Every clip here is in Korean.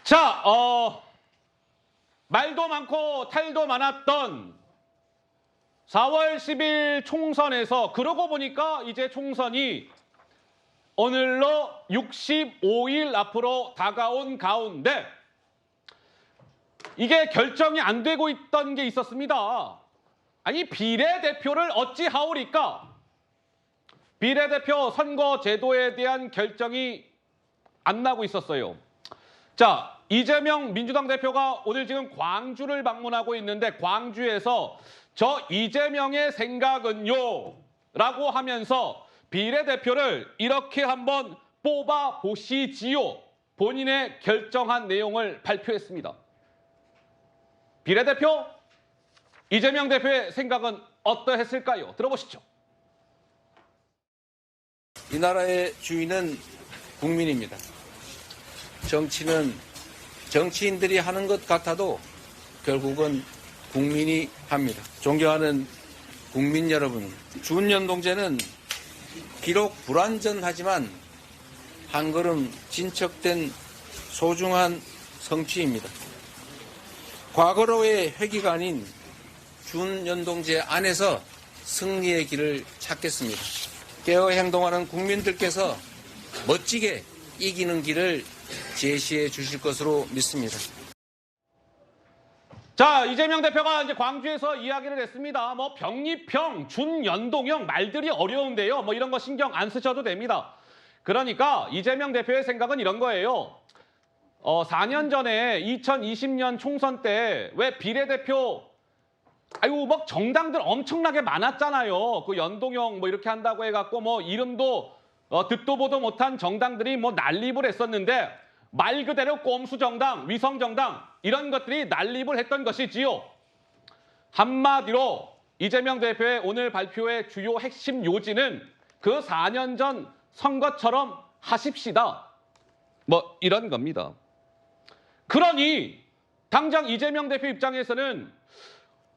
자, 말도 많고 탈도 많았던 4월 10일 총선에서 그러고 보니까 이제 총선이 오늘로 65일 앞으로 다가온 가운데 이게 결정이 안 되고 있던 게 있었습니다. 아니, 비례대표를 어찌하오리까? 비례대표 선거 제도에 대한 결정이 안 나고 있었어요. 자, 이재명 민주당 대표가 오늘 지금 광주를 방문하고 있는데 광주에서 저 이재명의 생각은요? 라고 하면서 비례대표를 이렇게 한번 뽑아 보시지요. 본인의 결정한 내용을 발표했습니다. 비례대표 이재명 대표의 생각은 어떠했을까요? 들어보시죠. 이 나라의 주인은 국민입니다. 정치는 정치인들이 하는 것 같아도 결국은 국민이 합니다. 존경하는 국민 여러분, 준연동제는 비록 불완전하지만 한 걸음 진척된 소중한 성취입니다. 과거로의 회귀가 아닌 준연동제 안에서 승리의 길을 찾겠습니다. 깨어 행동하는 국민들께서 멋지게 이기는 길을 제시해 주실 것으로 믿습니다. 자, 이재명 대표가 이제 광주에서 이야기를 했습니다. 뭐 병립형, 준연동형 말들이 어려운데요. 뭐 이런 거 신경 안 쓰셔도 됩니다. 그러니까 이재명 대표의 생각은 이런 거예요. 4년 전에 2020년 총선 때 왜 비례대표 막 정당들 엄청나게 많았잖아요. 그 연동형 뭐 이렇게 한다고 해갖고 뭐 이름도 듣도 보도 못한 정당들이 뭐 난립을 했었는데 말 그대로 꼼수 정당, 위성 정당 이런 것들이 난립을 했던 것이지요. 한마디로 이재명 대표의 오늘 발표의 주요 핵심 요지는 그 4년 전 선거처럼 하십시다. 뭐 이런 겁니다. 그러니 당장 이재명 대표 입장에서는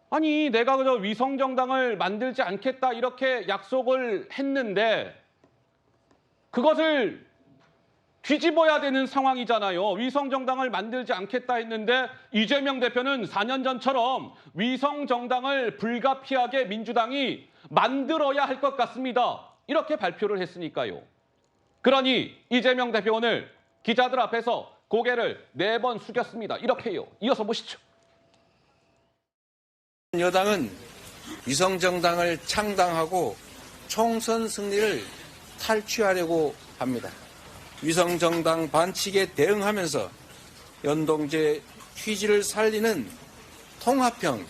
아니 내가 그저 위성 정당을 만들지 않겠다 이렇게 약속을 했는데 그것을 뒤집어야 되는 상황이잖아요. 위성정당을 만들지 않겠다 했는데 이재명 대표는 4년 전처럼 위성정당을 불가피하게 민주당이 만들어야 할 것 같습니다. 이렇게 발표를 했으니까요. 그러니 이재명 대표 오늘 기자들 앞에서 고개를 4번 숙였습니다. 이렇게요. 이어서 보시죠. 여당은 위성정당을 창당하고 총선 승리를 탈취하려고 합니다. 위성정당 반칙에 대응하면서 연동제 취지를 살리는 통합형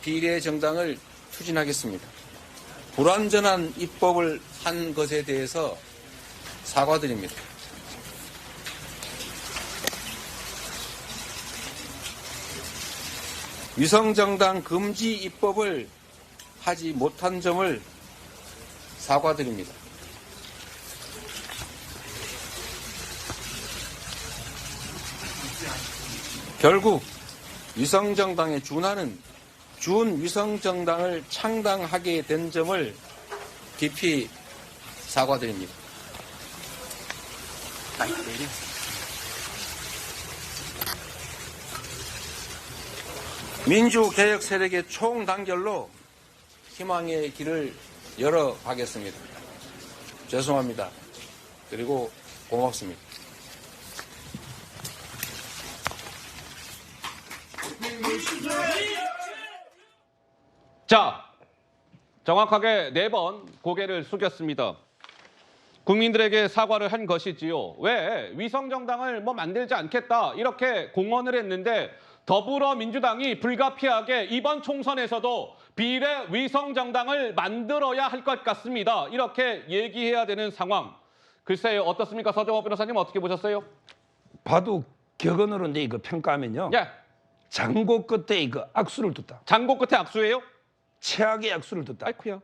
비례정당을 추진하겠습니다. 불완전한 입법을 한 것에 대해서 사과드립니다. 위성정당 금지 입법을 하지 못한 점을 사과드립니다. 결국 위성정당에 준하는 준위성정당을 창당하게 된 점을 깊이 사과드립니다. 민주개혁 세력의 총단결로 희망의 길을 열어가겠습니다. 죄송합니다. 그리고 고맙습니다. 자, 정확하게 4번 고개를 숙였습니다. 국민들에게 사과를 한 것이지요. 왜 위성정당을 뭐 만들지 않겠다 이렇게 공언을 했는데 더불어민주당이 불가피하게 이번 총선에서도 비례 위성정당을 만들어야 할 것 같습니다. 이렇게 얘기해야 되는 상황. 글쎄요, 어떻습니까? 서정호 변호사님 어떻게 보셨어요? 봐도 격언으로 내 이거 평가하면요. 예. 장고 끝에 이거 악수를 뒀다. 장고 끝에 악수예요? 최악의 악수를 뒀다. 아이쿠야.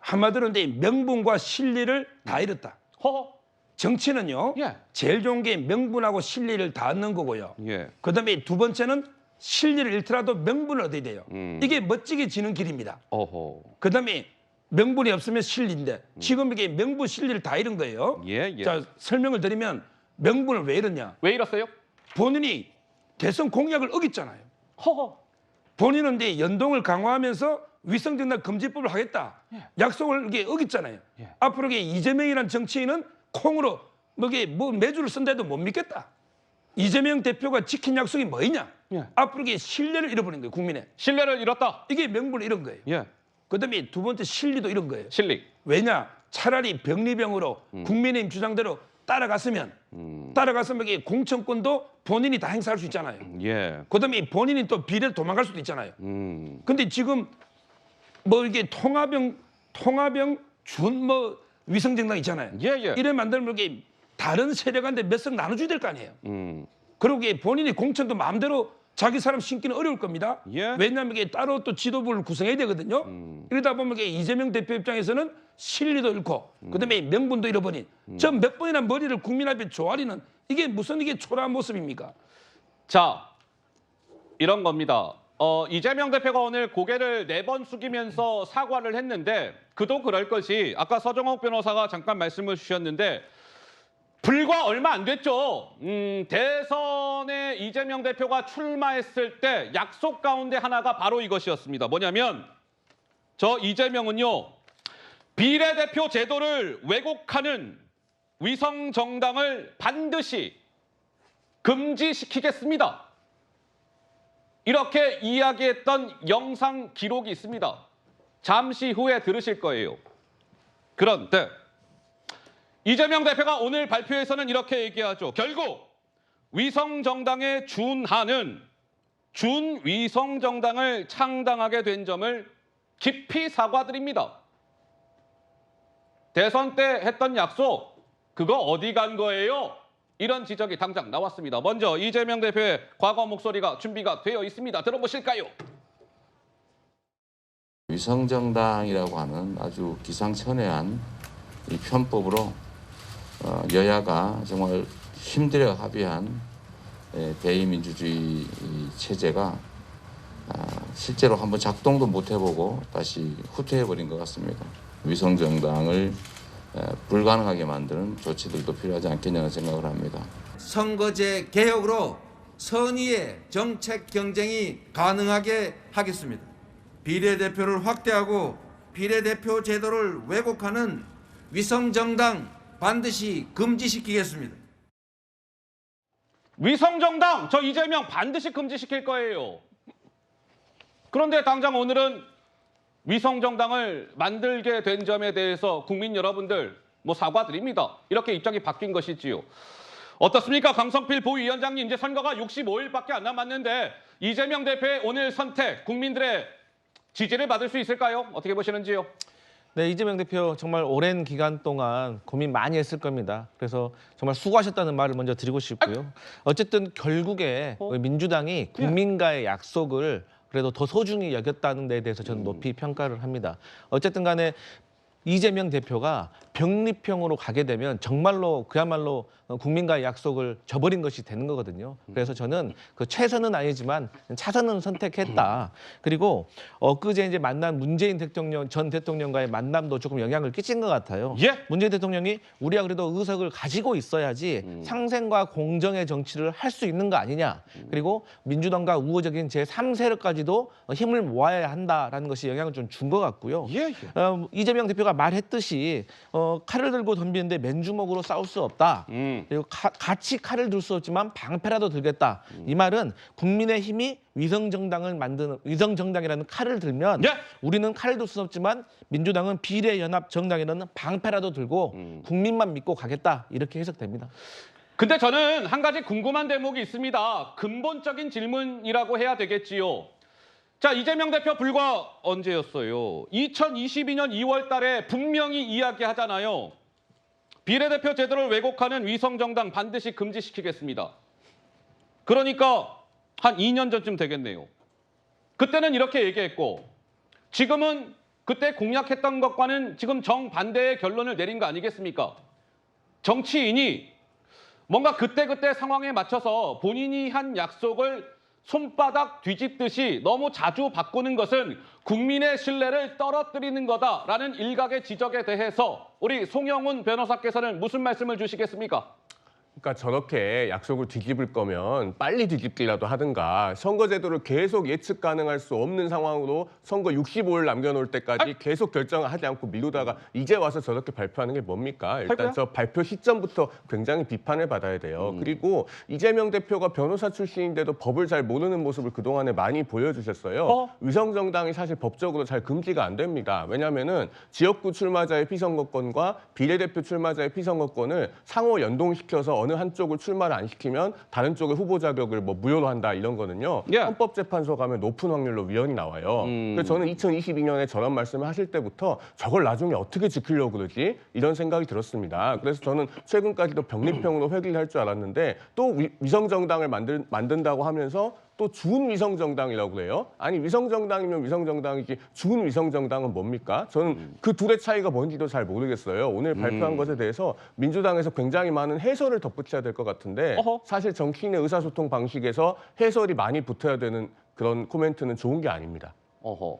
한마디로 내 명분과 실리를 다 잃었다. 허허. 정치는요. 예. 제일 좋은 게 명분하고 실리를 다 얻는 거고요. 예. 그다음에 두 번째는 실리를 잃더라도 명분을 얻어야 돼요. 이게 멋지게 지는 길입니다. 어허. 그다음에 명분이 없으면 실리인데 지금 이게 명분 실리를 다 잃은 거예요. 예, 예. 자, 설명을 드리면 명분을 왜 잃었냐? 왜 이랬어요? 본인이 대선 공약을 어겼잖아요. 허허. 본인은 이제 연동을 강화하면서 위성정당 금지법을 하겠다. 약속을 이게 어겼잖아요. 예. 앞으로 이게 이재명이라는 정치인은 콩으로 뭐 매주를 쓴다 해도 못 믿겠다. 이재명 대표가 지킨 약속이 뭐냐? 예. 앞으로 이게 신뢰를 잃어버린 거예요, 국민의. 신뢰를 잃었다. 이게 명분을 잃은 거예요. 예. 그다음에 두 번째 실리도 잃은 거예요. 실리. 왜냐? 차라리 병리병으로 국민의힘 주장대로 따라갔으면 이게 공천권도 본인이 다 행사할 수 있잖아요. 예. 그다음에 본인이 또 비례 도망갈 수도 있잖아요. 근데 지금 뭐 이게 통합형 준 뭐 위성정당 있잖아요. 예, 예. 이래 만들면 이게 다른 세력한테 몇 석 나눠줘야 될 거 아니에요. 그리고 이게 본인이 공천도 마음대로 자기 사람 심기는 어려울 겁니다. 예. 왜냐하면 이게 따로 또 지도부를 구성해야 되거든요. 이러다 보면 이게 이재명 대표 입장에서는 실리도 잃고 그다음에 명분도 잃어버린 저 몇 번이나 머리를 국민 앞에 조아리는 이게 무슨 이게 초라한 모습입니까? 자, 이런 겁니다. 이재명 대표가 오늘 고개를 4번 숙이면서 사과를 했는데 그도 그럴 것이 아까 서정옥 변호사가 잠깐 말씀을 주셨는데 불과 얼마 안 됐죠. 대선에 이재명 대표가 출마했을 때 약속 가운데 하나가 바로 이것이었습니다. 뭐냐면 저 이재명은요. 비례대표 제도를 왜곡하는 위성 정당을 반드시 금지시키겠습니다. 이렇게 이야기했던 영상 기록이 있습니다. 잠시 후에 들으실 거예요. 그런데 이재명 대표가 오늘 발표에서는 이렇게 얘기하죠. 결국 위성정당에 준하는 준위성정당을 창당하게 된 점을 깊이 사과드립니다. 대선 때 했던 약속, 그거 어디 간 거예요? 이런 지적이 당장 나왔습니다. 먼저 이재명 대표의 과거 목소리가 준비가 되어 있습니다. 들어보실까요? 위성정당이라고 하는 아주 기상천외한 이 편법으로 여야가 정말 힘들어 합의한 대의민주주의 체제가 실제로 한번 작동도 못 해보고 다시 후퇴해버린 것 같습니다. 위성정당을 불가능하게 만드는 조치들도 필요하지 않겠냐는 생각을 합니다. 선거제 개혁으로 선의의 정책 경쟁이 가능하게 하겠습니다. 비례대표를 확대하고 비례대표 제도를 왜곡하는 위성정당 반드시 금지시키겠습니다. 위성정당, 저 이재명 반드시 금지시킬 거예요. 그런데 당장 오늘은 위성정당을 만들게 된 점에 대해서 국민 여러분들 뭐 사과드립니다. 이렇게 입장이 바뀐 것이지요. 어떻습니까? 강성필 부위원장님, 이제 선거가 65일밖에 안 남았는데 이재명 대표의 오늘 선택, 국민들의 지지를 받을 수 있을까요? 어떻게 보시는지요? 네, 이재명 대표 정말 오랜 기간 동안 고민 많이 했을 겁니다. 그래서 정말 수고하셨다는 말을 먼저 드리고 싶고요. 어쨌든 결국에 민주당이 국민과의 약속을 그래도 더 소중히 여겼다는 데 대해서 저는 높이 평가를 합니다. 어쨌든 간에 이재명 대표가 병립형으로 가게 되면 정말로 그야말로 국민과의 약속을 저버린 것이 되는 거거든요. 그래서 저는 그 최선은 아니지만 차선은 선택했다. 그리고 엊그제 이제 만난 문재인 전 대통령과의 만남도 조금 영향을 끼친 것 같아요. 예? 문재인 대통령이 우리가 그래도 의석을 가지고 있어야지 상생과 공정의 정치를 할 수 있는 거 아니냐. 그리고 민주당과 우호적인 제3세력까지도 힘을 모아야 한다라는 것이 영향을 좀 준 것 같고요. 예. 이재명 대표가 말했듯이 칼을 들고 덤비는데 맨주먹으로 싸울 수 없다. 그리고 같이 칼을 들 수 없지만 방패라도 들겠다. 이 말은 국민의힘이 위성정당이라는 칼을 들면 예. 우리는 칼을 들 수 없지만 민주당은 비례연합정당이라는 방패라도 들고 국민만 믿고 가겠다. 이렇게 해석됩니다. 근데 저는 한 가지 궁금한 대목이 있습니다. 근본적인 질문이라고 해야 되겠지요. 자, 이재명 대표 불과 언제였어요? 2022년 2월 달에 분명히 이야기하잖아요. 비례대표 제도를 왜곡하는 위성정당 반드시 금지시키겠습니다. 그러니까 한 2년 전쯤 되겠네요. 그때는 이렇게 얘기했고 지금은 그때 공약했던 것과는 지금 정반대의 결론을 내린 거 아니겠습니까? 정치인이 뭔가 그때그때 상황에 맞춰서 본인이 한 약속을 손바닥 뒤집듯이 너무 자주 바꾸는 것은 국민의 신뢰를 떨어뜨리는 거다라는 일각의 지적에 대해서 우리 송영훈 변호사께서는 무슨 말씀을 주시겠습니까? 그러니까 저렇게 약속을 뒤집을 거면 빨리 뒤집기라도 하든가 선거제도를 계속 예측 가능할 수 없는 상황으로 선거 65일 남겨놓을 때까지 계속 결정을 하지 않고 미루다가 이제 와서 저렇게 발표하는 게 뭡니까? 일단 할까요? 저 발표 시점부터 굉장히 비판을 받아야 돼요. 그리고 이재명 대표가 변호사 출신인데도 법을 잘 모르는 모습을 그동안에 많이 보여주셨어요. 위성정당이 사실 법적으로 잘 금지가 안 됩니다. 왜냐하면은 지역구 출마자의 피선거권과 비례대표 출마자의 피선거권을 상호 연동시켜서 어느 한쪽을 출마를 안 시키면 다른 쪽의 후보 자격을 뭐 무효로 한다 이런 거는요. 예. 헌법재판소 가면 높은 확률로 위헌이 나와요. 그래서 저는 2022년에 저런 말씀을 하실 때부터 저걸 나중에 어떻게 지키려고 그러지? 이런 생각이 들었습니다. 그래서 저는 최근까지도 병립형으로 회귀를 할 줄 알았는데 또 위성정당을 만든다고 하면서 또 준위성정당이라고 그래요. 아니 위성정당이면 위성정당이지 준위성정당은 뭡니까? 저는 그 둘의 차이가 뭔지도 잘 모르겠어요. 오늘 발표한 것에 대해서 민주당에서 굉장히 많은 해설을 덧붙여야 될 것 같은데 어허. 사실 정치인의 의사소통 방식에서 해설이 많이 붙어야 되는 그런 코멘트는 좋은 게 아닙니다. 어허.